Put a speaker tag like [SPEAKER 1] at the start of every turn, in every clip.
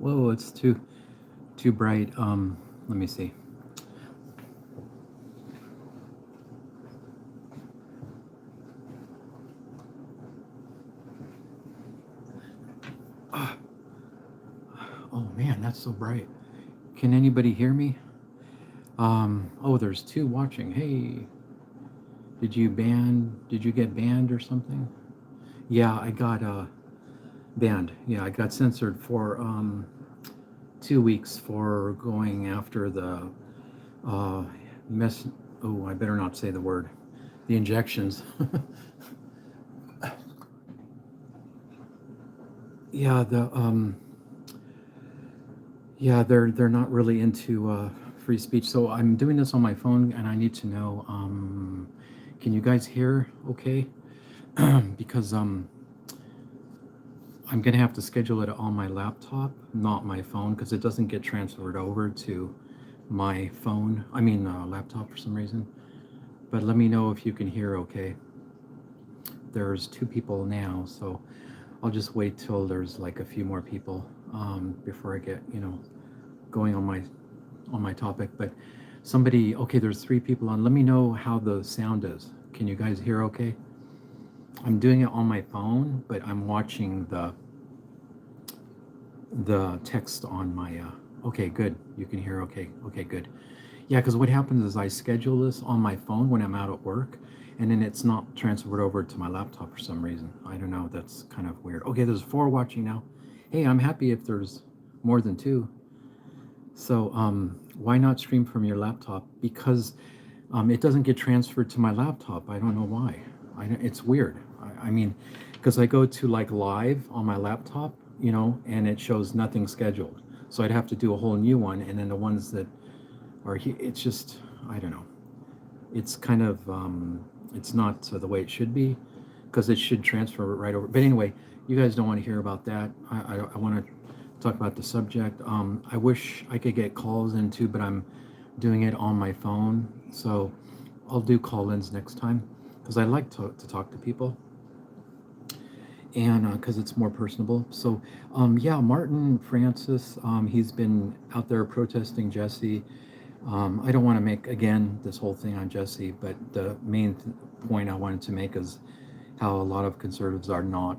[SPEAKER 1] Whoa, it's too bright. Let me see. Ah, oh man, that's so bright. Can anybody hear me? Oh, there's two watching. Hey, did you get banned or something? Yeah, I got banned. Yeah, I got censored for 2 weeks for going after the uh mess. Oh, I better not say the word. The injections. Yeah, they're not really into free speech. So I'm doing this on my phone, and I need to know. Can you guys hear? Okay, because I'm gonna have to schedule it on my laptop, not my phone, because it doesn't get transferred over to my phone. I mean, laptop for some reason. But let me know if you can hear. Okay, there's two people now, so I'll just wait till there's like a few more people before I get going on my topic. But somebody, okay, there's three people on. Let me know how the sound is. Can you guys hear? Okay, I'm doing it on my phone, but I'm watching the text on my. Okay, good. You can hear. Okay, okay, good. Yeah, because what happens is I schedule this on my phone when I'm out at work, and then it's not transferred over to my laptop for some reason. I don't know. That's kind of weird. Okay, there's four watching now. Hey, I'm happy if there's more than two. So why not stream from your laptop? Because it doesn't get transferred to my laptop. I don't know why. It's weird. I mean, because I go to like live on my laptop, and it shows nothing scheduled. So I'd have to do a whole new one, and then the ones that are here, it's just I don't know. It's kind of it's not the way it should be, because it should transfer right over. But anyway, you guys don't want to hear about that. I want to talk about the subject. I wish I could get calls in too, but I'm doing it on my phone. So I'll do call-ins next time, because I like to talk to people, and because it's more personable. So yeah, Martin Francis, he's been out there protesting Jesse. I don't want to make again this whole thing on Jesse, but the main point I wanted to make is how a lot of conservatives are not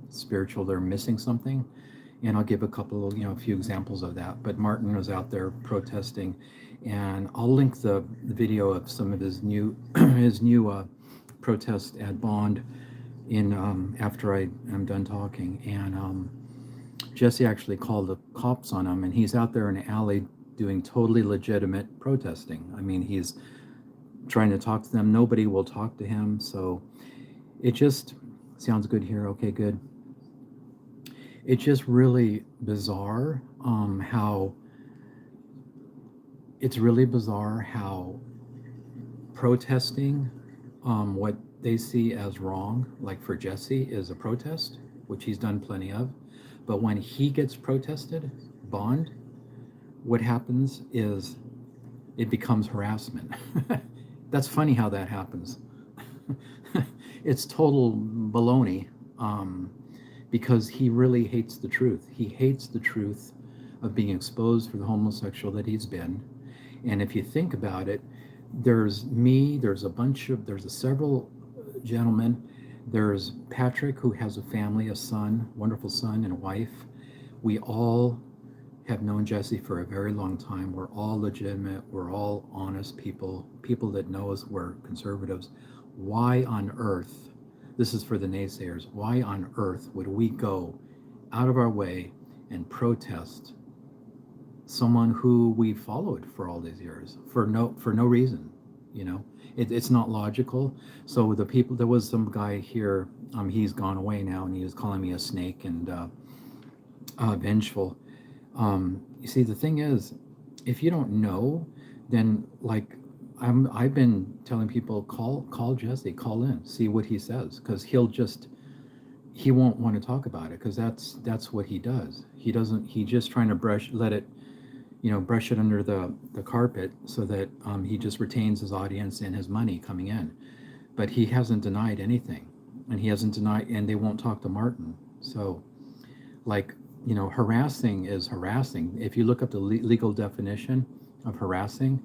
[SPEAKER 1] spiritual; they're missing something, and I'll give a couple, a few examples of that. But Martin was out there protesting, and I'll link the video of some of his new his new protest at Bond in after I am done talking, and Jesse actually called the cops on him, and he's out there in an alley doing totally legitimate protesting. I mean, he's trying to talk to them. Nobody will talk to him, so it just sounds good here. Okay, good. It's just really bizarre how it's really bizarre how protesting what they see as wrong, like for Jesse, is a protest, which he's done plenty of. But when he gets protested, Bond, what happens is it becomes harassment. That's funny how that happens. It's total baloney, because he really hates the truth. He hates the truth of being exposed for the homosexual that he's been. And if you think about it, there's me, there's several gentlemen. There's Patrick, who has a family, a son, wonderful son, and a wife. We all have known Jesse for a very long time. We're all legitimate. We're all honest people, people that know us. We're conservatives. Why on earth, this is for the naysayers, why on earth would we go out of our way and protest someone who we followed for all these years for no reason? It's not logical. So the people, there was some guy here, he's gone away now, and he was calling me a snake and vengeful. You see, the thing is, if you don't know, then like I've been telling people, call Jesse, call in, see what he says, because he won't want to talk about it, because that's what he does. He just trying to brush it under the carpet, so that he just retains his audience and his money coming in. But he hasn't denied anything, and he hasn't denied, and they won't talk to Martin. So, like, harassing is harassing. If you look up the legal definition of harassing,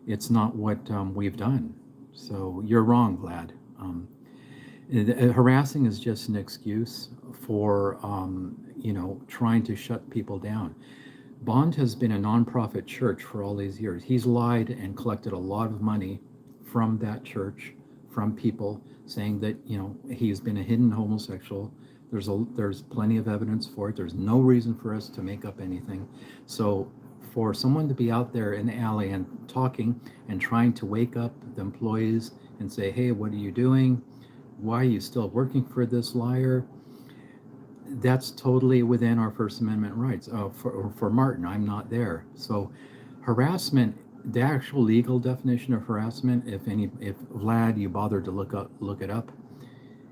[SPEAKER 1] it's not what we've done. So you're wrong, Vlad. Harassing is just an excuse for, trying to shut people down. Bond has been a nonprofit church for all these years. He's lied and collected a lot of money from that church, from people saying that he's been a hidden homosexual. There's plenty of evidence for it. There's no reason for us to make up anything. So for someone to be out there in the alley and talking and trying to wake up the employees and say, "Hey, what are you doing? Why are you still working for this liar?" That's totally within our First Amendment rights. For Martin, I'm not there. So harassment, the actual legal definition of harassment, if Vlad, you bothered to look it up,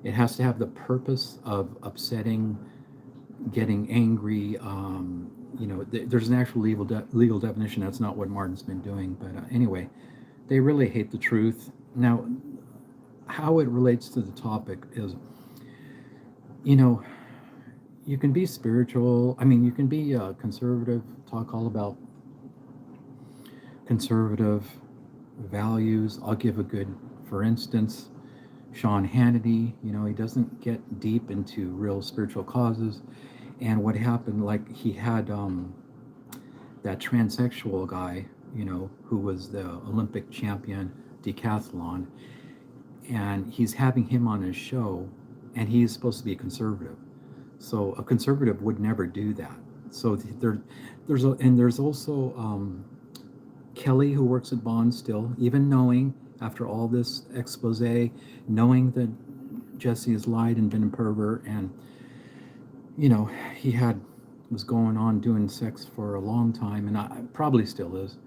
[SPEAKER 1] it has to have the purpose of upsetting, getting angry. There's an actual legal definition. That's not what Martin's been doing. But anyway, they really hate the truth. Now, how it relates to the topic is, you know, you can be spiritual. I mean, you can be conservative, talk all about conservative values. I'll give a good, for instance, Sean Hannity. He doesn't get deep into real spiritual causes. And what happened, like he had that transsexual guy, who was the Olympic champion decathlon, and he's having him on his show, and he's supposed to be a conservative. So a conservative would never do that. So there's also Kelly, who works at Bond still, even knowing after all this expose, knowing that Jesse has lied and been a pervert, and he was going on doing sex for a long time, and probably still is,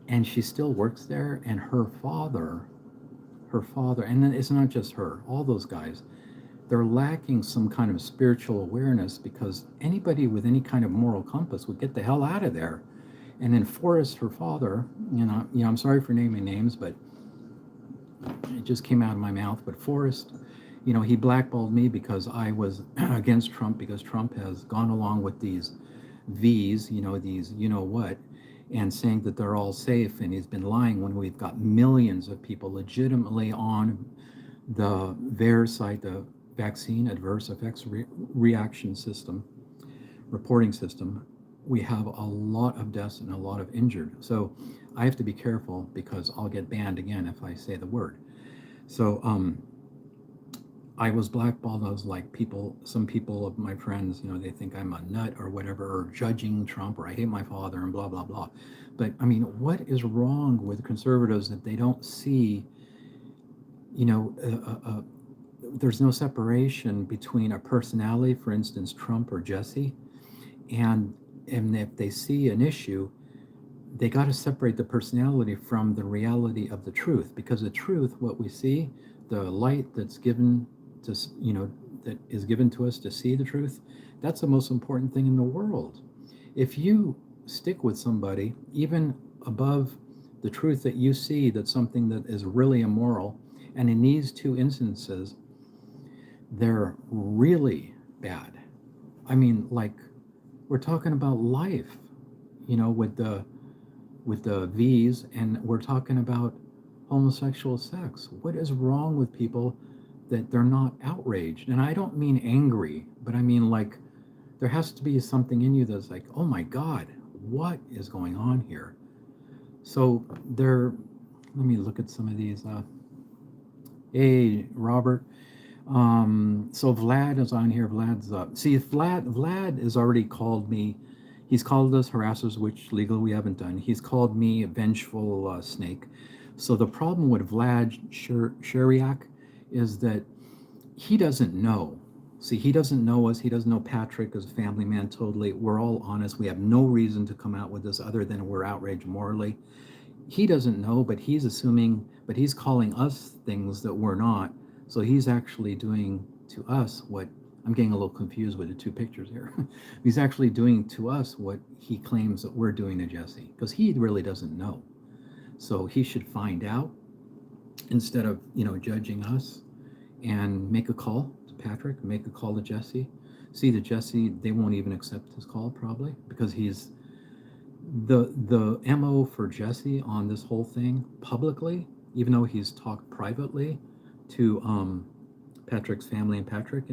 [SPEAKER 1] and she still works there, and her father, and then it's not just her, all those guys, they're lacking some kind of spiritual awareness, because anybody with any kind of moral compass would get the hell out of there. And then Forrest, her father, I'm sorry for naming names, but it just came out of my mouth. But Forrest, he blackballed me because I was against Trump, because Trump has gone along with these V's, these what, and saying that they're all safe. And he's been lying when we've got millions of people legitimately on the VAERS site, the Vaccine Adverse Effects Reaction System, reporting system. We have a lot of deaths and a lot of injured. So I have to be careful, because I'll get banned again if I say the word. So I was blackballed. I was like, some people of my friends, they think I'm a nut or whatever, or judging Trump, or I hate my father, and blah, blah, blah. But I mean, what is wrong with conservatives that they don't see, there's no separation between a personality, for instance, Trump or Jesse, and if they see an issue, they got to separate the personality from the reality of the truth, because the truth, what we see, the light that's given to, that is given to us to see the truth, that's the most important thing in the world. If you stick with somebody, even above the truth that you see, that's something that is really immoral, and in these two instances, they're really bad. I mean, like, we're talking about life, with the V's, and we're talking about homosexual sex. What is wrong with people that they're not outraged? And I don't mean angry, but I mean, like, there has to be something in you that's like, oh my God, what is going on here? So let me look at some of these. Hey, Robert. So Vlad is on here. Vlad's up. See, Vlad has already called me. He's called us harassers, which legally we haven't done. He's called me a vengeful snake. So the problem with Vlad Sheriak is that he doesn't know. See, he doesn't know us. He doesn't know Patrick as a family man totally. We're all honest. We have no reason to come out with this other than we're outraged morally. He doesn't know, but he's assuming, but he's calling us things that we're not. So he's actually doing to us what, I'm getting a little confused with the two pictures here. He's actually doing to us what he claims that we're doing to Jesse, because he really doesn't know. So he should find out instead of, judging us, and make a call to Patrick, make a call to Jesse. See that Jesse, they won't even accept his call probably because he's the MO for Jesse on this whole thing publicly, even though he's talked privately to Patrick's family and Patrick,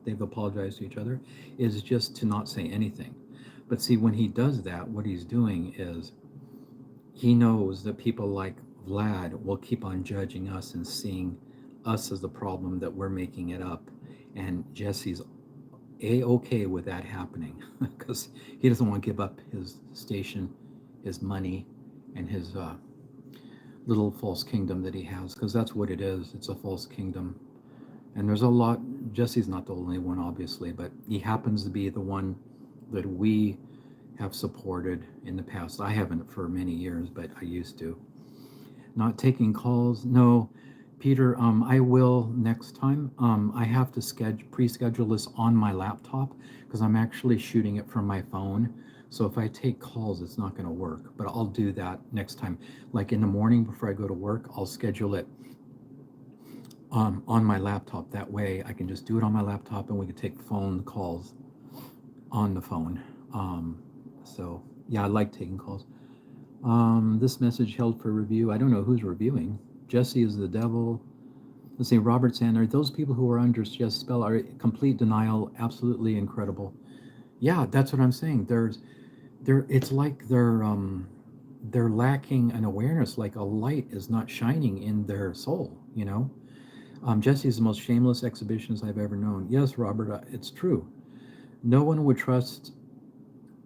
[SPEAKER 1] they've apologized to each other, is just to not say anything. But see, when he does that, what he's doing is he knows that people like Vlad will keep on judging us and seeing us as the problem, that we're making it up. And Jesse's okay with that happening because he doesn't want to give up his station, his money, and his little false kingdom that he has, because that's what it is. It's a false kingdom. And there's a lot. Jesse's not the only one, obviously, but he happens to be the one that we have supported in the past. I haven't for many years, but I used to. Not taking calls. No, Peter, I will next time. I have to pre-schedule this on my laptop because I'm actually shooting it from my phone. So if I take calls, it's not going to work. But I'll do that next time. Like in the morning before I go to work, I'll schedule it on my laptop. That way I can just do it on my laptop and we can take phone calls on the phone. So yeah, I like taking calls. This message held for review. I don't know who's reviewing. Jesse is the devil. Let's see, Robert Sandler. Those people who are under Jesse's spell are complete denial. Absolutely incredible. Yeah, that's what I'm saying. It's like they're lacking an awareness, like a light is not shining in their soul. Jesse is the most shameless exhibitionist I've ever known. Yes, Robert, it's true. No one would trust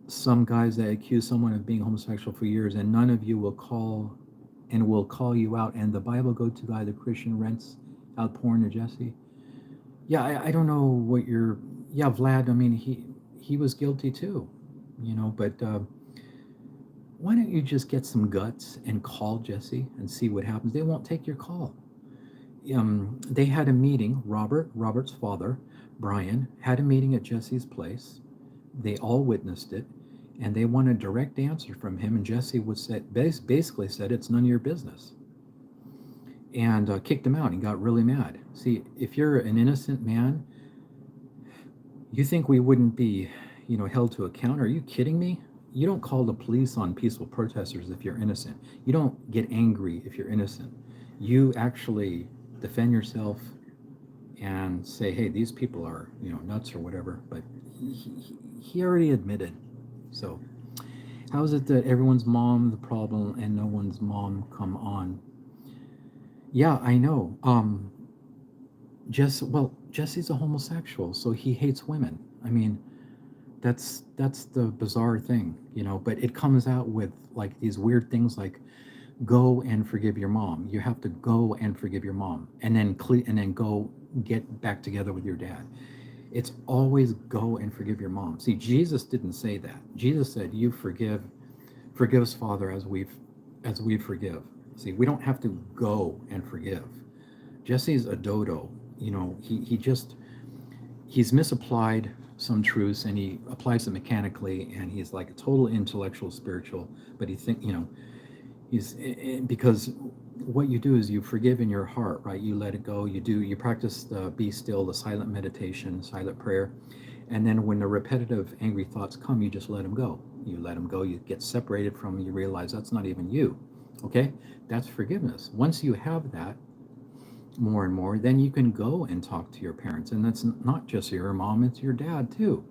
[SPEAKER 1] some guys that accuse someone of being homosexual for years, and none of you will call you out. And the Bible go to guy, the Christian rents out porn to Jesse. Yeah, I don't know what you're. Yeah, Vlad. I mean, he was guilty too, But why don't you just get some guts and call Jesse and see what happens? They won't take your call. They had a meeting. Robert's father, Brian, had a meeting at Jesse's place. They all witnessed it, and they want a direct answer from him. And Jesse basically said, "It's none of your business," and kicked him out and got really mad. See, if you're an innocent man, you think we wouldn't be, held to account? Are you kidding me? You don't call the police on peaceful protesters if you're innocent. You don't get angry if you're innocent. You actually defend yourself and say, hey, these people are, nuts or whatever. But he already admitted. So how is it that everyone's mom the problem and no one's mom come on? Yeah, I know. Jesse's a homosexual, so he hates women. I mean, that's the bizarre thing, but it comes out with like these weird things like go and forgive your mom. You have to go and forgive your mom and then go get back together with your dad. It's always go and forgive your mom. See, Jesus didn't say that. Jesus said, you forgive us, Father, as we forgive. See, we don't have to go and forgive. Jesse's a dodo. He's misapplied some truths and he applies it mechanically, and he's like a total intellectual spiritual, but he's because what you do is you forgive in your heart, right? You let it go. You practice the be still, the silent meditation, silent prayer. And then when the repetitive angry thoughts come, you just let them go. You let them go. You get separated from them. You realize that's not even you. Okay? That's forgiveness. Once you have that more and more, then you can go and talk to your parents. And that's not just your mom, it's your dad too.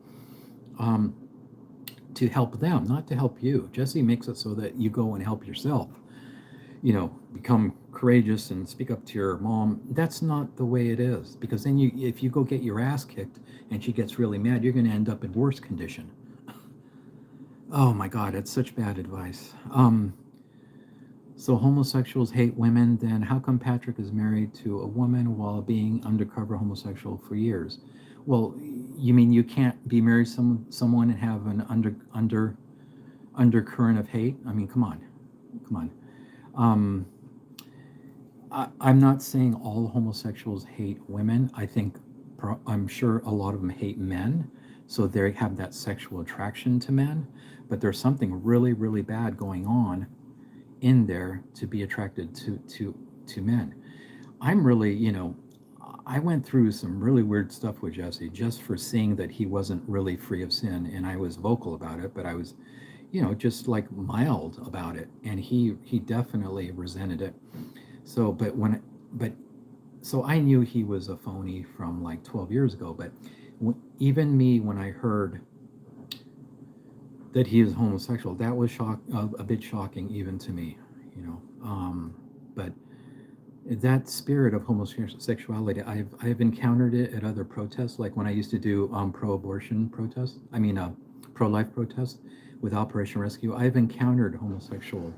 [SPEAKER 1] To help them, not to help you. Jesse makes it so that you go and help yourself. Become courageous and speak up to your mom. That's not the way it is, because then if you go get your ass kicked and she gets really mad, you're going to end up in worse condition. Oh my God, it's such bad advice. So homosexuals hate women, then how come Patrick is married to a woman while being undercover homosexual for years? Well, you mean you can't be married to someone and have an undercurrent of hate? I mean, come on. I'm not saying all homosexuals hate women. I'm sure a lot of them hate men, so they have that sexual attraction to men. But there's something really, really bad going on in there to be attracted to men. I'm really, I went through some really weird stuff with Jesse just for seeing that he wasn't really free of sin, and I was vocal about it, but I was, just like mild about it, and he definitely resented it. So, but so I knew he was a phony from like 12 years ago, but even me, when I heard that he is homosexual, that was a bit shocking even to me, but that spirit of homosexuality, I've encountered it at other protests, like when I used to do pro-abortion protests. I mean, pro-life protests with Operation Rescue. I've encountered homosexual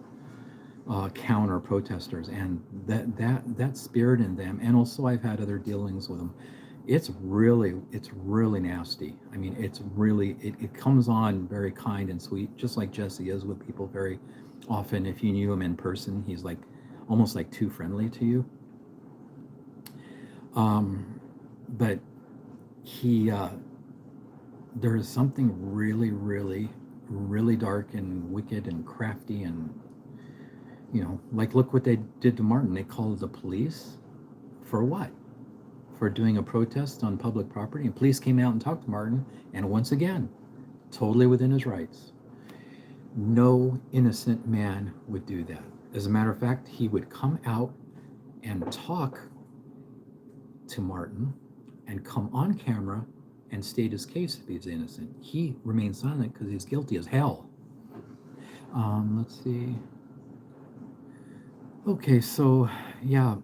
[SPEAKER 1] counter protesters, and that spirit in them, and also I've had other dealings with them. It's really nasty. I mean, it comes on very kind and sweet, just like Jesse is with people very often. If you knew him in person, he's like almost like too friendly to you. But he there is something really, really, really dark and wicked and crafty, and like, look what they did to Martin. They called the police for what? For doing a protest on public property, and police came out and talked to Martin, and once again, totally within his rights. No innocent man would do that. As a matter of fact, he would come out and talk to Martin and come on camera and state his case if he's innocent. He remains silent because he's guilty as hell. Let's see. Okay, so yeah,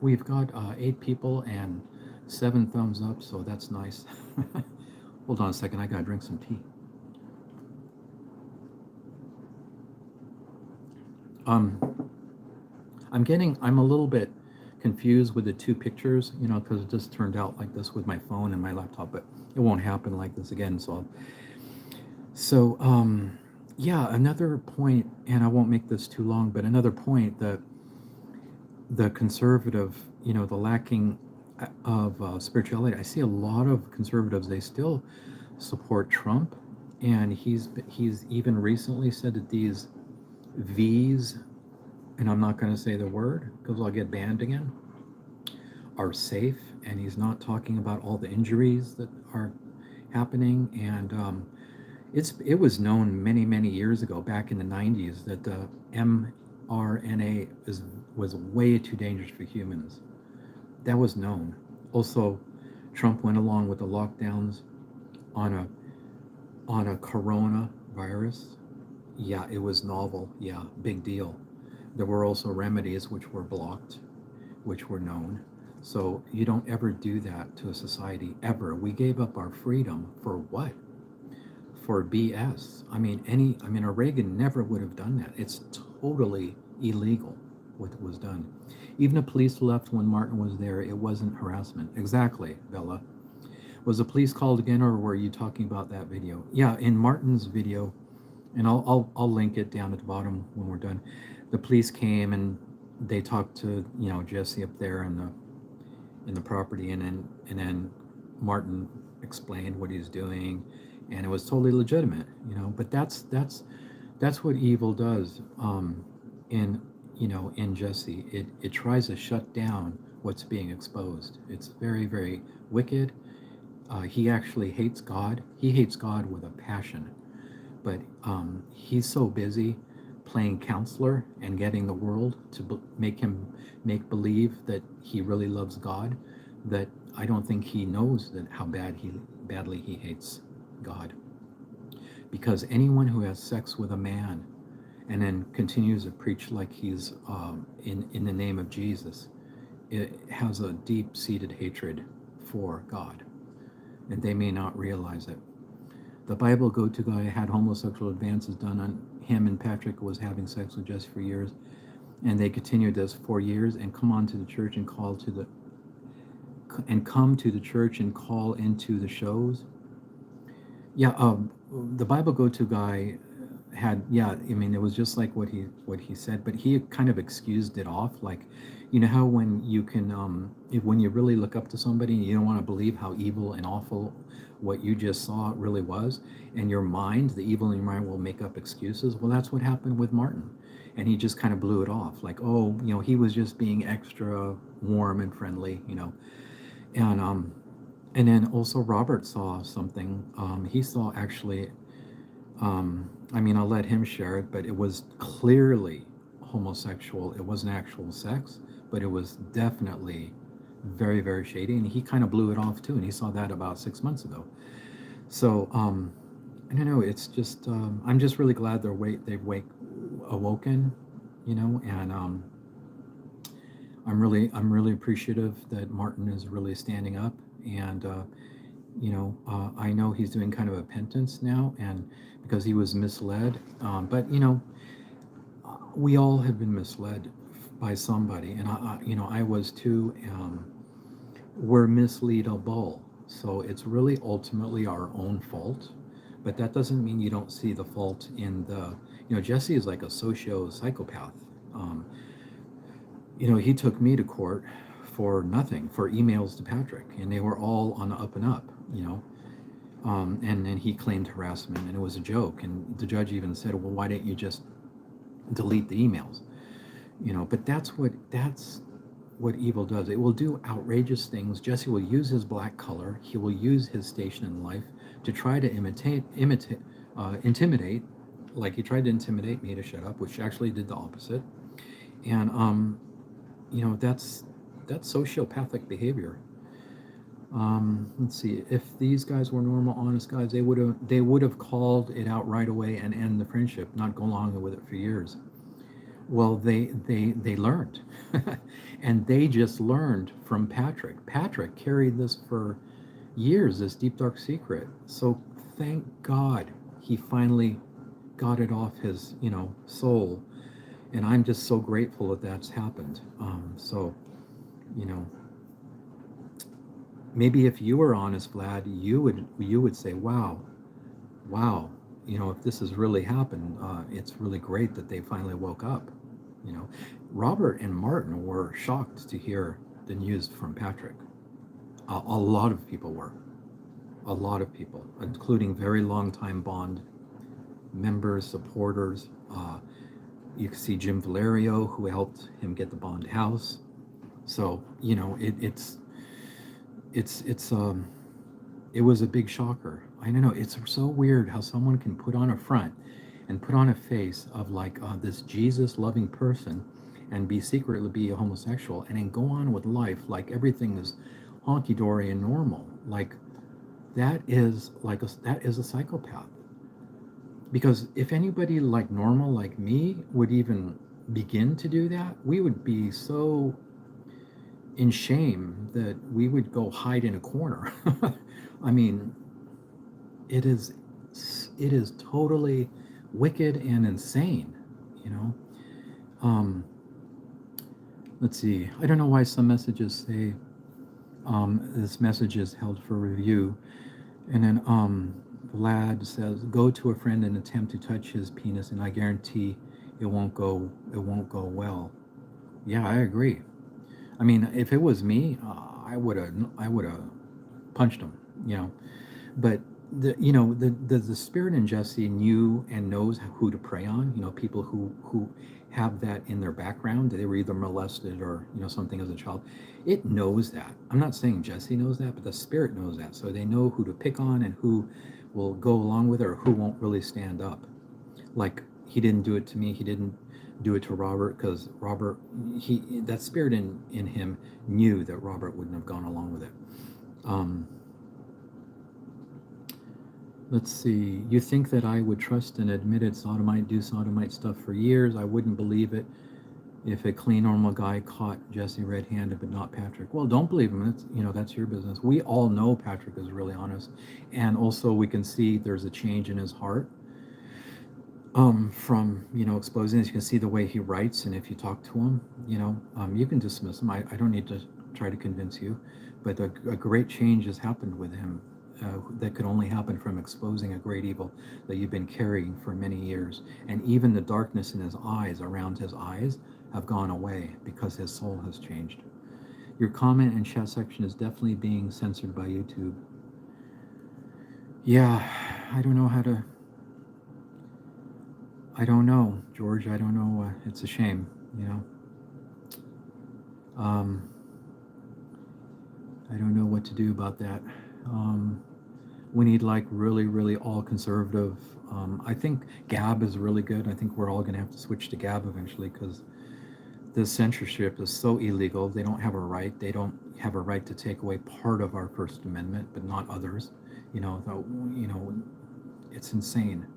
[SPEAKER 1] we've got 8 people and 7 thumbs up, so that's nice. Hold on a second, I gotta drink some tea. I'm a little bit confused with the 2 pictures, because it just turned out like this with my phone and my laptop, but it won't happen like this again. So yeah, another point, and I won't make this too long, but another point that the conservative, the lacking of spirituality. I see a lot of conservatives, they still support Trump, and he's even recently said that these V's, and I'm not going to say the word because I'll get banned again, are safe, and he's not talking about all the injuries that are happening. And it was known many years ago, back in the 90s, that the mRNA was way too dangerous for humans. That was known. Also, Trump went along with the lockdowns on a coronavirus. Yeah, it was novel. Yeah, big deal. There were also remedies which were blocked, which were known. So you don't ever do that to a society, ever. We gave up our freedom for what? For BS. I mean, a Reagan never would have done that. It's totally illegal what was done. Even the police left when Martin was there. It wasn't harassment. Exactly, Bella. Was the police called again, or were you talking about that video? Yeah, in Martin's video, and I'll link it down at the bottom when we're done. The police came and they talked to Jesse up there in the property, and then Martin explained what he's doing, and it was totally legitimate, But that's what evil does. In Jesse, it tries to shut down what's being exposed. It's very, very wicked. He actually hates God. He hates God with a passion, but he's so busy playing counselor and getting the world to make believe that he really loves God, that I don't think he knows that how badly he hates God. Because anyone who has sex with a man and then continues to preach like he's in the name of Jesus, it has a deep-seated hatred for God, and they may not realize it. The Bible go-to guy had homosexual advances done on him, and Patrick was having sex with Jess for years, and they continued this for years, and come to the church and come to the church and call into the shows. Yeah, the Bible go-to guy had, it was just like what he said, but he kind of excused it off, like You know how when you can, when you really look up to somebody and you don't want to believe how evil and awful what you just saw really was, and your mind, the evil in your mind, will make up excuses. Well, that's what happened with Martin, and he just kind of blew it off, like, oh, he was just being extra warm and friendly, and then also Robert saw something. He saw actually. I mean, I'll let him share it, but it was clearly homosexual. It wasn't actual sex, but it was definitely very, very shady. And he kind of blew it off too. And he saw that about 6 months ago. So I don't know. It's just I'm just really glad they've awoken, and I'm really appreciative that Martin is really standing up, and I know he's doing kind of a penance now, and because he was misled, but we all have been misled by somebody, and I was too. We're misleadable, so it's really ultimately our own fault. But that doesn't mean you don't see the fault in the. Jesse is like a socio-psychopath. Um, he took me to court for nothing, for emails to Patrick, and they were all on the up and up. And then he claimed harassment, and it was a joke. And the judge even said, "Well, why didn't you just delete the emails?" But that's what evil does. It will do outrageous things. Jesse will use his black color. He will use his station in life to try to intimidate, like he tried to intimidate me to shut up, which actually did the opposite. And that's sociopathic behavior. Let's see. If these guys were normal, honest guys, they would have called it out right away and end the friendship, not go along with it for years. Well, they learned, and they just learned from Patrick. Patrick carried this for years, this deep dark secret. So thank God he finally got it off his soul, and I'm just so grateful that that's happened. So you know maybe if you were honest, Vlad, you would say, wow, if this has really happened, it's really great that they finally woke up. You know, Robert and Martin were shocked to hear the news from Patrick. A lot of people were, a lot of people, including very long time Bond members, supporters. You can see Jim Valerio, who helped him get the Bond house. So it's it was a big shocker. I don't know. It's so weird how someone can put on a front and put on a face of like this Jesus loving person and secretly be a homosexual and then go on with life like everything is honky dory and normal. Like that is a psychopath. Because if anybody like normal like me would even begin to do that, we would be so in shame that we would go hide in a corner. I mean, it is it is totally wicked and insane, you know. Um, let's see. I don't know why some messages say this message is held for review, and then Vlad says, "Go to a friend and attempt to touch his penis, and I guarantee it won't go well." Yeah, I agree. I mean, if it was me, I would have punched him, you know. But the spirit in Jesse knew and knows who to prey on. People who have that in their background. They were either molested or something as a child. It knows that. I'm not saying Jesse knows that, but the spirit knows that. So they know who to pick on and who will go along with it or who won't really stand up. Like he didn't do it to me. He didn't do it to Robert because Robert, that spirit in him knew that Robert wouldn't have gone along with it. Um, let's see. You think that I would trust an admitted sodomite do sodomite stuff for years? I wouldn't believe it if a clean, normal guy caught Jesse red-handed, but not Patrick. Well, don't believe him. That's your business. We all know Patrick is really honest, and also we can see there's a change in his heart from exposing this. You can see the way he writes, and if you talk to him, you can dismiss him. I don't need to try to convince you, but a great change has happened with him. That could only happen from exposing a great evil that you've been carrying for many years, and even the darkness in his eyes, around his eyes, have gone away because his soul has changed. Your comment and chat section is definitely being censored by YouTube. Yeah, I don't know how to. I don't know, George. I don't know. It's a shame, you know. Um, I don't know what to do about that. Um, we need like really, really all conservative. I think Gab is really good. I think we're all going to have to switch to Gab eventually because this censorship is so illegal. They don't have a right. They don't have a right to take away part of our First Amendment, but not others. You know, it's insane.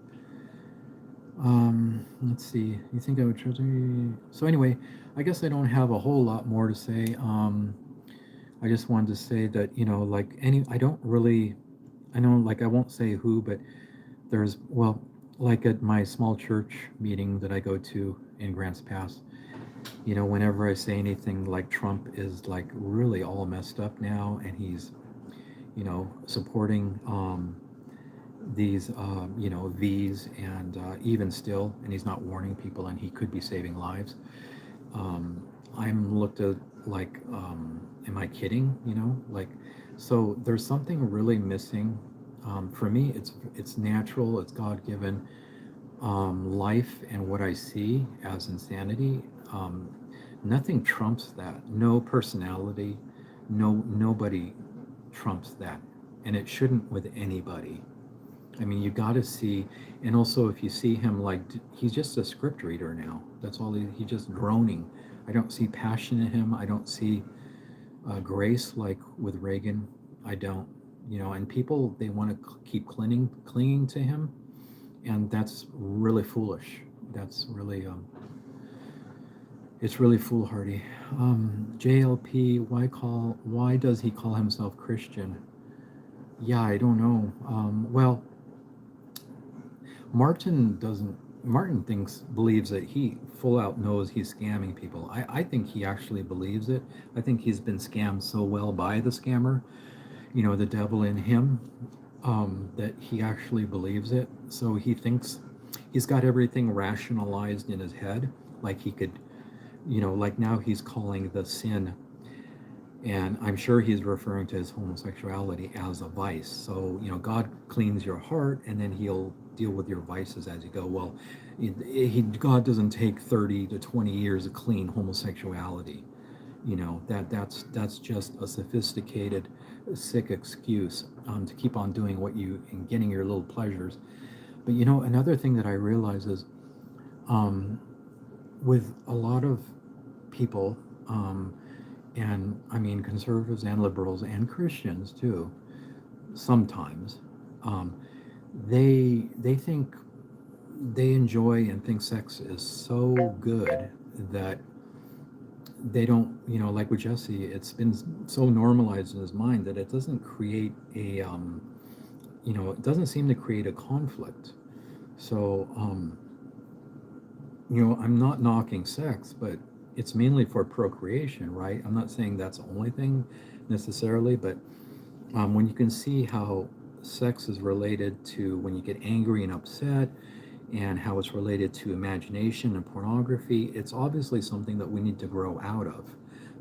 [SPEAKER 1] Let's see. You think I would trust me? So anyway, I guess I don't have a whole lot more to say. I just wanted to say that like I don't really, I know like I won't say who, but there's like at my small church meeting that I go to in Grants Pass, whenever I say anything like Trump is like really all messed up now, and he's supporting these V's and even still, and he's not warning people, and he could be saving lives. I'm looked at like, am I kidding? Like, so there's something really missing. For me, it's natural, it's God given. Life and what I see as insanity. Nothing trumps that. No personality, nobody trumps that, and it shouldn't with anybody. I mean, you got to see, and also if you see him like he's just a script reader now. That's all he just droning. I don't see passion in him. I don't see grace like with Reagan. I don't, and people they want to keep clinging to him, and that's really foolish. That's really it's really foolhardy. JLP, why does he call himself Christian? Yeah, I don't know. Well, Martin believes that he full out knows he's scamming people. I think he actually believes it. I think he's been scammed so well by the scammer, the devil in him, that he actually believes it. So he thinks he's got everything rationalized in his head, like he could, like now he's calling the sin, and I'm sure he's referring to his homosexuality as a vice. So, God cleans your heart, and then he'll deal with your vices as you go. Well, God doesn't take 30 to 20 years to clean homosexuality. That's just a sophisticated, sick excuse to keep on doing what you and getting your little pleasures. But another thing that I realize is, with a lot of people, and I mean conservatives and liberals and Christians too, sometimes, they think they enjoy and think sex is so good that they don't, like with Jesse, it's been so normalized in his mind that it doesn't create a, it doesn't seem to create a conflict. So, I'm not knocking sex, but it's mainly for procreation, right? I'm not saying that's the only thing necessarily, but when you can see how sex is related to when you get angry and upset, and how it's related to imagination and pornography, it's obviously something that we need to grow out of.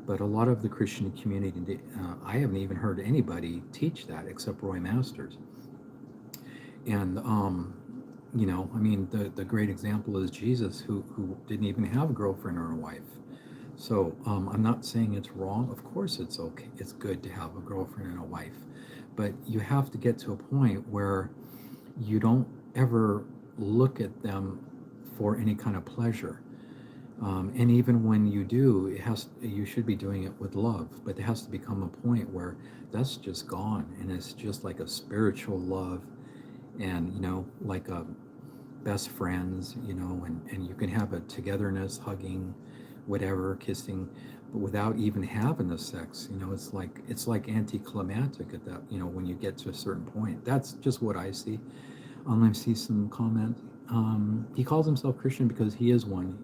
[SPEAKER 1] But a lot of the Christian community, I haven't even heard anybody teach that except Roy Masters. And I mean, the great example is Jesus, who didn't even have a girlfriend or a wife. So I'm not saying it's wrong. Of course, it's okay. It's good to have a girlfriend and a wife, but you have to get to a point where you don't ever look at them for any kind of pleasure. And even when you do, you should be doing it with love. But there has to become a point where that's just gone, and it's just like a spiritual love, and like a best friends, and you can have a togetherness, hugging, whatever, kissing, but without even having the sex. It's like anticlimactic at that. When you get to a certain point, that's just what I see. Let me see some comment. He calls himself Christian because he is one.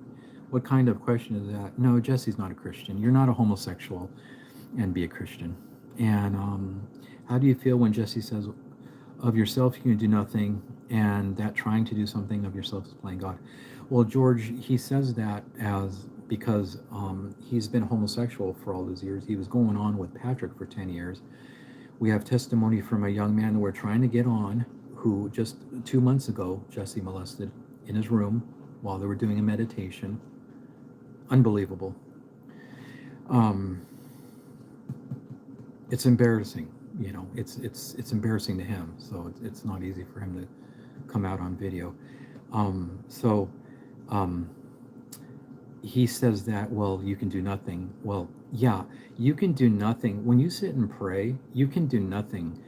[SPEAKER 1] What kind of question is that? No, Jesse's not a Christian. You're not a homosexual and be a Christian. And how do you feel when Jesse says of yourself you can do nothing, and that trying to do something of yourself is playing God? Well, George, he says that as because he's been homosexual for all those years. He was going on with Patrick for 10 years. We have testimony from a young man that we're trying to get on who just 2 months ago Jesse molested in his room while they were doing a meditation. Unbelievable. Um, it's embarrassing, you know. It's embarrassing to him, so it's not easy for him to come out on video. So um, he says that, well, you can do nothing. Well, yeah, you can do nothing. When you sit and pray, you can do nothing.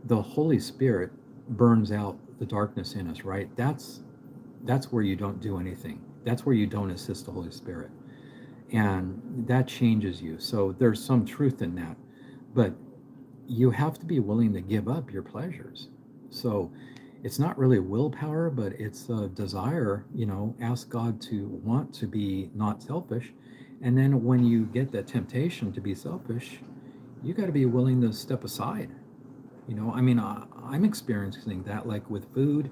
[SPEAKER 1] The Holy Spirit burns out the darkness in us, right? That's where you don't do anything. That's where you don't assist the Holy Spirit. And that changes you. So there's some truth in that. But you have to be willing to give up your pleasures. So it's not really willpower, but it's a desire, you know, ask God to want to be not selfish. And then when you get that temptation to be selfish, you got to be willing to step aside. You know, I mean, I'm experiencing that like with food.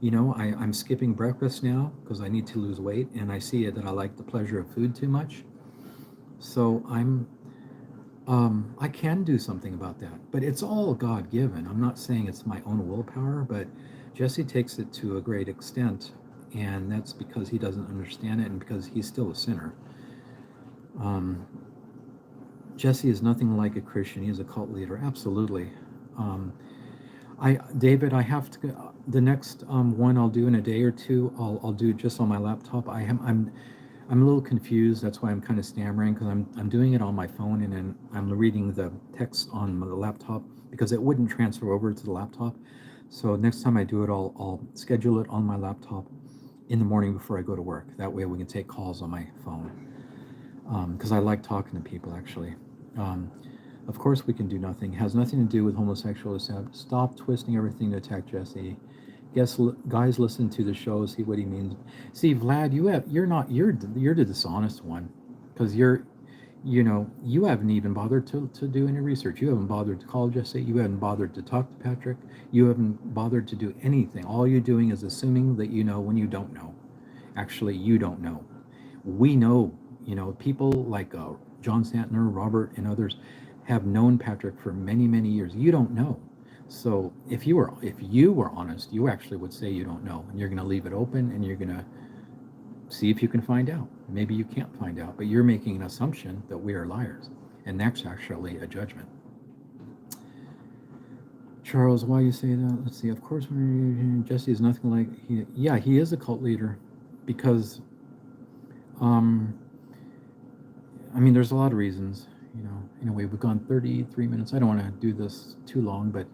[SPEAKER 1] You know, I'm skipping breakfast now because I need to lose weight, and I see it that I like the pleasure of food too much. So I can do something about that, but it's all God given. I'm not saying it's my own willpower, but Jesse takes it to a great extent, and that's because he doesn't understand it and because he's still a sinner. Um, Jesse is nothing like a Christian. He's a cult leader, absolutely. Um, David, I have to. The next one I'll do in a day or two. I'll do it just on my laptop. I'm a little confused. That's why I'm kind of stammering because I'm doing it on my phone and then I'm reading the text on the laptop because it wouldn't transfer over to the laptop. So next time I do it, I'll schedule it on my laptop in the morning before I go to work. That way we can take calls on my phone because I like talking to people actually. Um, of course, we can do nothing. It has nothing to do with homosexualism. Stop twisting everything to attack Jesse. Guys, listen to the show, see what he means. See, Vlad, you're the dishonest one, because you haven't even bothered to do any research. You haven't bothered to call Jesse. You haven't bothered to talk to Patrick. You haven't bothered to do anything. All you're doing is assuming that you know when you don't know. Actually, you don't know. We know. You know, people like John Santner, Robert, and others have known Patrick for many, many years. You don't know. So if you were honest, you actually would say you don't know, and you're going to leave it open, and you're going to see if you can find out. Maybe you can't find out, but you're making an assumption that we are liars, and that's actually a judgment. Charles, why you say that? Let's see. Of course, Jesse is nothing like he. Yeah, he is a cult leader, because, um, I mean, there's a lot of reasons. You know. Anyway, we've gone 33 minutes. I don't want to do this too long, but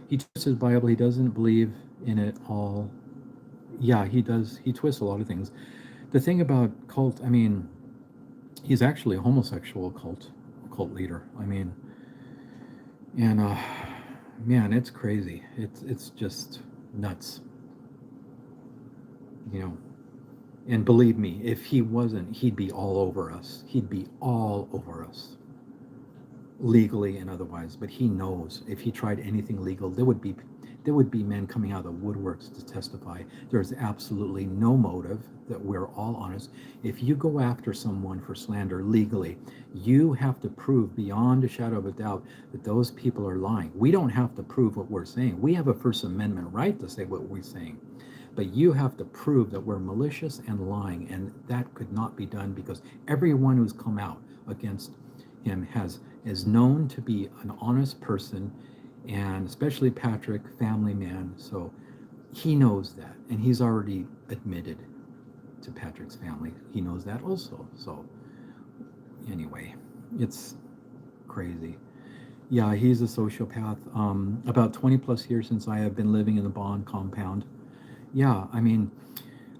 [SPEAKER 1] he twists his Bible. He doesn't believe in it all. Yeah, he does. He twists a lot of things. The thing about cult, I mean, he's actually a homosexual cult leader. I mean, and man, it's crazy. It's just nuts. You know. And believe me, if he wasn't, he'd be all over us. He'd be all over us, legally and otherwise. But he knows if he tried anything legal, there would be men coming out of the woodworks to testify. There's absolutely no motive, that we're all honest. If you go after someone for slander legally, you have to prove beyond a shadow of a doubt that those people are lying. We don't have to prove what we're saying. We have a First Amendment right to say what we're saying. But you have to prove that we're malicious and lying, and that could not be done because everyone who's come out against him is known to be an honest person, and especially Patrick, family man. So he knows that, and he's already admitted to Patrick's family. He knows that also. So anyway, it's crazy. Yeah, he's a sociopath. About 20 plus years since I have been living in the Bond compound. Yeah, I mean,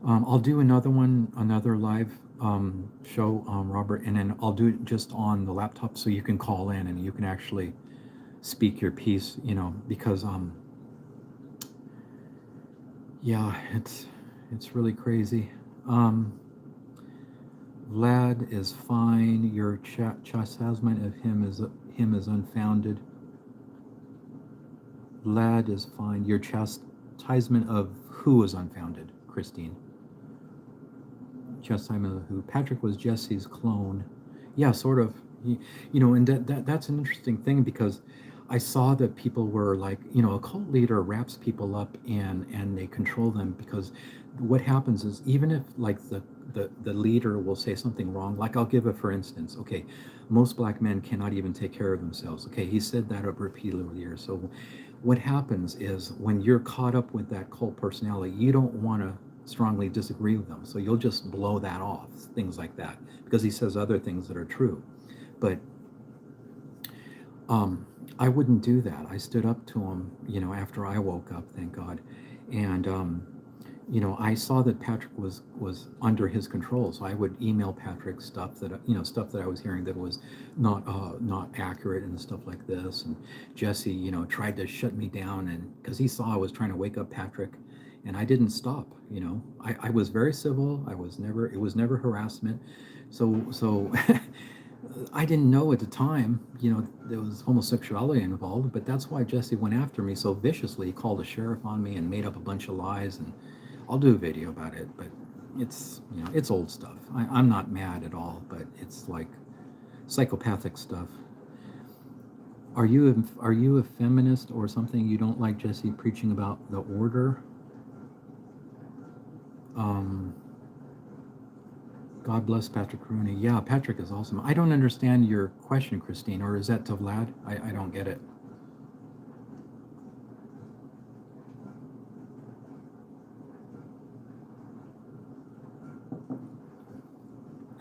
[SPEAKER 1] I'll do another live show, Robert, and then I'll do it just on the laptop so you can call in and you can actually speak your piece, because yeah, it's really crazy. Vlad is fine. Your chastisement of him is unfounded. Vlad is fine. Your chastisement of who is unfounded, Christine? Chess Simon, who Patrick was Jesse's clone. Yeah, sort of. And that's an interesting thing because I saw that people were like, a cult leader wraps people up and they control them because what happens is even if like the leader will say something wrong, like I'll give a for instance, okay, most black men cannot even take care of themselves. Okay, he said that repeatedly here. So what happens is when you're caught up with that cult personality, you don't want to strongly disagree with them. So you'll just blow that off, things like that, because he says other things that are true. But I wouldn't do that. I stood up to him, after I woke up, thank God. And I saw that Patrick was under his control, so I would email Patrick stuff that I was hearing that was not accurate and stuff like this. And Jesse, tried to shut me down, and because he saw I was trying to wake up Patrick, and I didn't stop. I was very civil. It was never harassment. So I didn't know at the time, there was homosexuality involved, but that's why Jesse went after me so viciously. He called the sheriff on me and made up a bunch of lies, and I'll do a video about it, but it's old stuff. I'm not mad at all, but it's like psychopathic stuff. Are you a feminist or something? You don't like Jesse preaching about the order? Um, God bless Patrick Rooney. Yeah, Patrick is awesome. I don't understand your question, Christine, or is that to Vlad? I don't get it.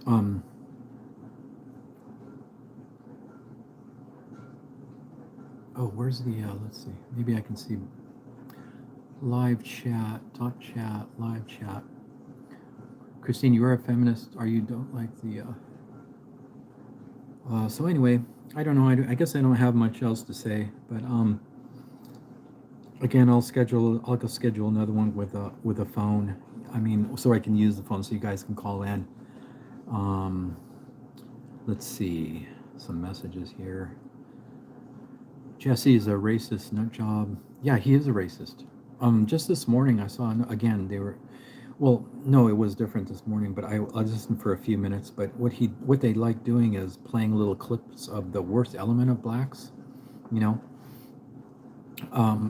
[SPEAKER 1] Um, oh, where's the, let's see. Maybe I can see live chat, talk chat, live chat. Christine, you are a feminist. Are you don't like the, so anyway, I don't know. I guess I don't have much else to say, but again, I'll go schedule another one with a phone. I mean, so I can use the phone so you guys can call in. Um, let's see some messages here. Jesse is a racist nut job. Yeah, he is a racist. Just this morning I saw again they were, well, no, it was different this morning, but I listened for a few minutes. But what they like doing is playing little clips of the worst element of blacks, you know,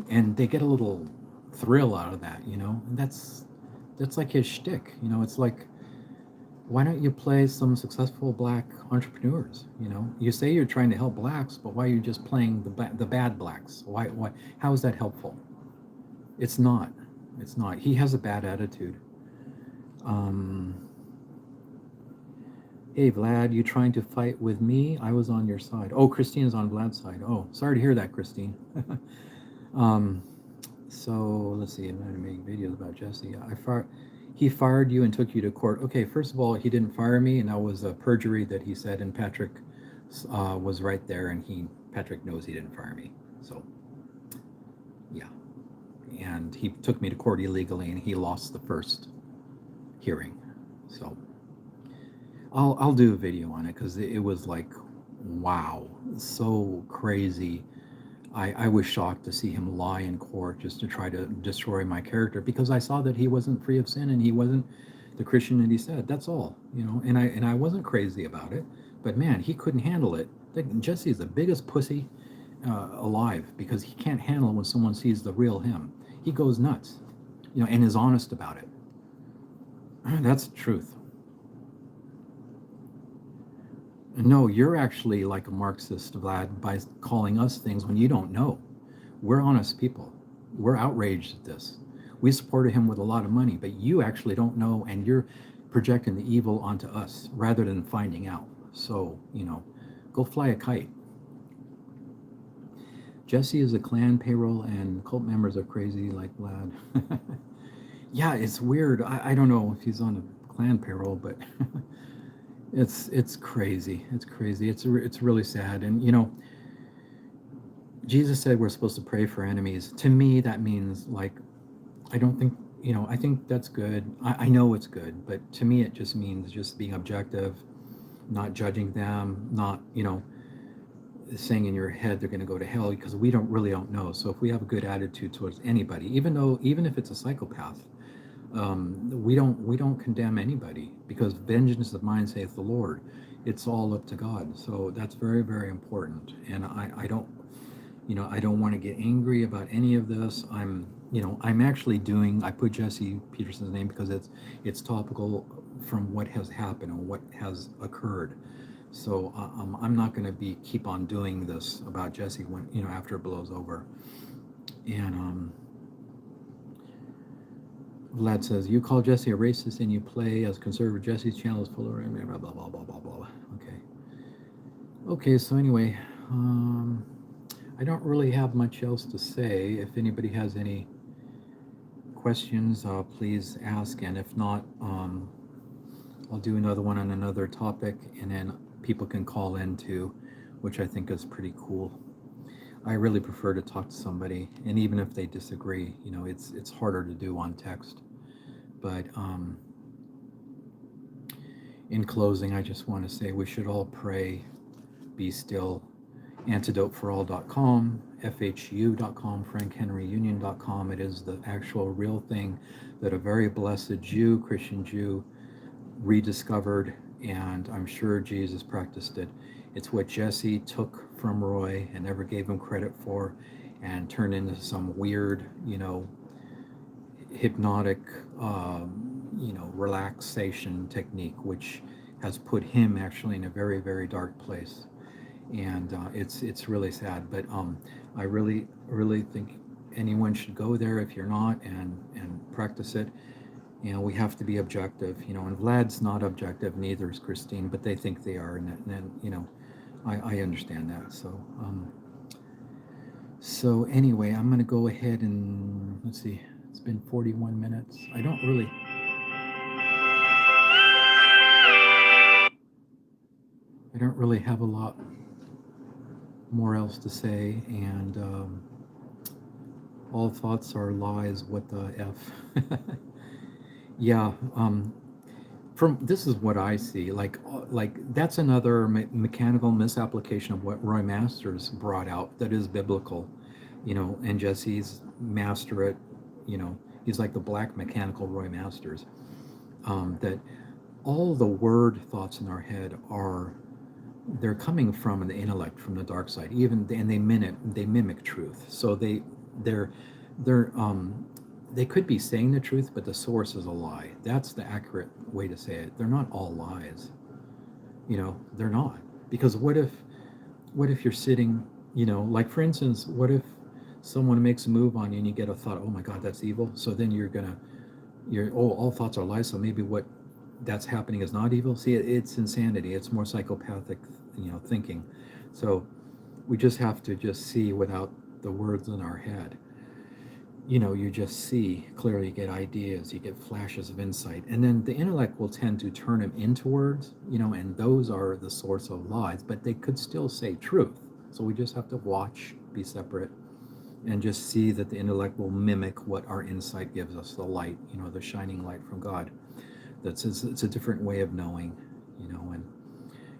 [SPEAKER 1] and they get a little thrill out of that, And that's like his shtick, It's like, why don't you play some successful black entrepreneurs? You say you're trying to help blacks, but why are you just playing the bad blacks? Why? How is that helpful? It's not. It's not. He has a bad attitude. Um, hey, Vlad, you trying to fight with me? I was on your side. Oh, Christine is on Vlad's side. Oh, sorry to hear that, Christine. um, so let's see. I'm going to make videos about Jesse. He fired you and took you to court. Okay, first of all, he didn't fire me, and that was a perjury that he said. And Patrick was right there, and Patrick knows he didn't fire me. So, yeah. And he took me to court illegally, and he lost the first hearing. So I'll do a video on it because it was like, wow, so crazy. I was shocked to see him lie in court just to try to destroy my character because I saw that he wasn't free of sin and he wasn't the Christian that he said. That's all, and I wasn't crazy about it, but man, he couldn't handle it. Jesse is the biggest pussy alive because he can't handle it when someone sees the real him. He goes nuts, and is honest about it. That's the truth. No, you're actually like a Marxist, Vlad, by calling us things when you don't know. We're honest people. We're outraged at this. We supported him with a lot of money, but you actually don't know, and you're projecting the evil onto us rather than finding out. So, go fly a kite. Jesse is a clan payroll, and cult members are crazy like Vlad. Yeah, it's weird. I don't know if he's on a clan payroll, but it's crazy. It's crazy. It's really sad. And Jesus said we're supposed to pray for enemies. To me, that means like, I don't think I think that's good. I know it's good, but to me, it just means just being objective, not judging them, not saying in your head they're going to go to hell because we don't know. So if we have a good attitude towards anybody, even if it's a psychopath, We don't condemn anybody, because vengeance is mine, saith the Lord. It's all up to God. So that's very, very important. And I don't, I don't want to get angry about any of this. I'm actually doing. I put Jesse Peterson's name because it's topical from what has happened and what has occurred. So I'm not going to be keep on doing this about Jesse when after it blows over. And Vlad says, you call Jesse a racist and you play as conservative. Jesse's channel is full of blah, blah, blah, blah, blah, blah. Okay. Okay, so anyway, I don't really have much else to say. If anybody has any questions, please ask. And if not, I'll do another one on another topic, and then people can call in too, which I think is pretty cool. I really prefer to talk to somebody, and even if they disagree, it's harder to do on text. But in closing, I just want to say we should all pray, be still. Antidoteforall.com, FHU.com, FrankHenryUnion.com. It is the actual real thing that a very blessed Jew, Christian Jew, rediscovered, and I'm sure Jesus practiced it. It's what Jesse took from Roy and never gave him credit for, and turned into some weird, hypnotic, relaxation technique, which has put him actually in a very, very dark place. And it's really sad. But I really, really think anyone should go there if you're not, and practice it. We have to be objective, and Vlad's not objective, neither is Christine, but they think they are, and I understand that. So anyway, I'm going to go ahead and let's see. It's been 41 minutes. I don't really have a lot more else to say, and all thoughts are lies. What the f? Yeah. From this is what I see. Like that's another mechanical misapplication of what Roy Masters brought out that is biblical, and Jesse's master it. He's like the black mechanical Roy Masters. That all the word thoughts in our head they're coming from the intellect, from the dark side, and they mimic truth. So they could be saying the truth, but the source is a lie. That's the accurate way to say it. They're not all lies. They're not. Because what if you're sitting, like for instance, what if someone makes a move on you and you get a thought, oh my God, that's evil. So then all thoughts are lies. So maybe what that's happening is not evil. See, it's insanity. It's more psychopathic, thinking. So we just have to just see without the words in our head. You just see clearly, you get ideas, you get flashes of insight, and then the intellect will tend to turn them into words, and those are the source of lies, but they could still say truth. So we just have to watch, be separate, and just see that the intellect will mimic what our insight gives us, the light, the shining light from God. It's a different way of knowing,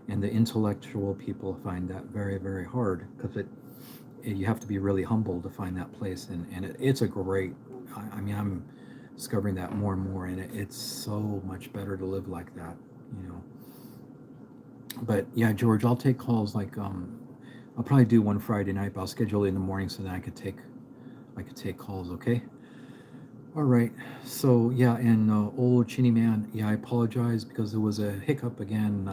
[SPEAKER 1] and the intellectual people find that very, very hard, because you have to be really humble to find that place, and it's a great. I'm discovering that more and more, and it's so much better to live like that, But yeah, George, I'll take calls. Like I'll probably do one Friday night, but I'll schedule it in the morning so that I could take calls. Okay. All right. So yeah, and old Chinny Man, yeah, I apologize because there was a hiccup again.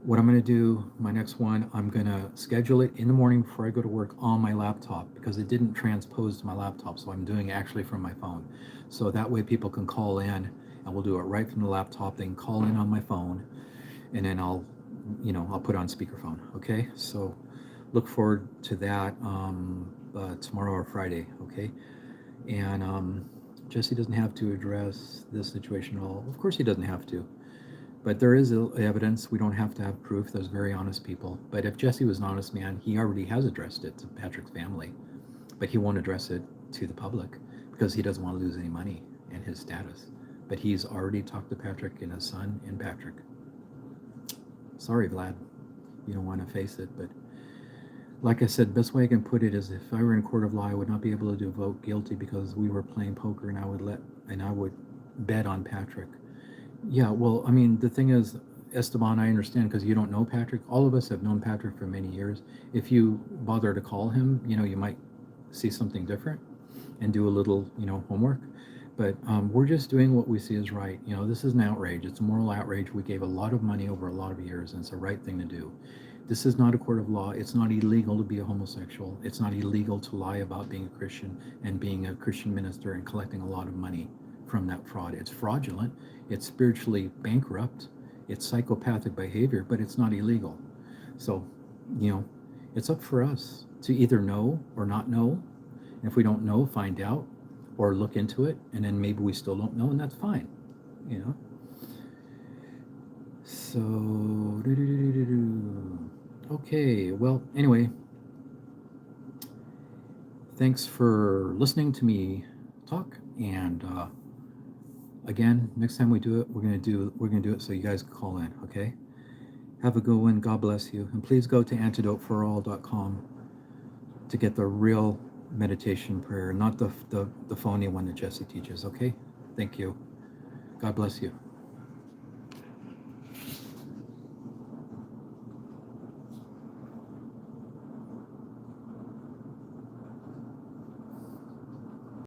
[SPEAKER 1] What I'm going to do, my next one, I'm going to schedule it in the morning before I go to work on my laptop, because it didn't transpose to my laptop, so I'm doing it actually from my phone. So that way people can call in, and we'll do it right from the laptop. They can call in on my phone, and then I'll put it on speakerphone. Okay. So look forward to that tomorrow or Friday. Okay. And Jesse doesn't have to address this situation at all. Of course he doesn't have to. But there is evidence. We don't have to have proof. There's very honest people. But if Jesse was an honest man, he already has addressed it to Patrick's family. But he won't address it to the public because he doesn't want to lose any money in his status. But he's already talked to Patrick and his son and Patrick. Sorry, Vlad. You don't want to face it. But like I said, best way I can put it is, if I were in court of law, I would not be able to vote guilty because we were playing poker, and I would bet on Patrick. Yeah, well, I mean, the thing is, Esteban, I understand because you don't know Patrick. All of us have known Patrick for many years. If you bother to call him, you might see something different and do a little, homework. But we're just doing what we see as right. This is an outrage. It's a moral outrage. We gave a lot of money over a lot of years, and it's the right thing to do. This is not a court of law. It's not illegal to be a homosexual. It's not illegal to lie about being a Christian and being a Christian minister and collecting a lot of money from that fraud. It's fraudulent. It's spiritually bankrupt. It's psychopathic behavior, but it's not illegal. So, you know, it's up for us to either know or not know. And if we don't know, find out or look into it. And then maybe we still don't know, and that's fine. You know? So, okay. Well, anyway, thanks for listening to me talk. And again, next time we do it, we're gonna do it so you guys can call in. Okay. Have a good one. God bless you. And please go to antidoteforall.com to get the real meditation prayer, not the phony one that Jesse teaches. Okay. Thank you. God bless you.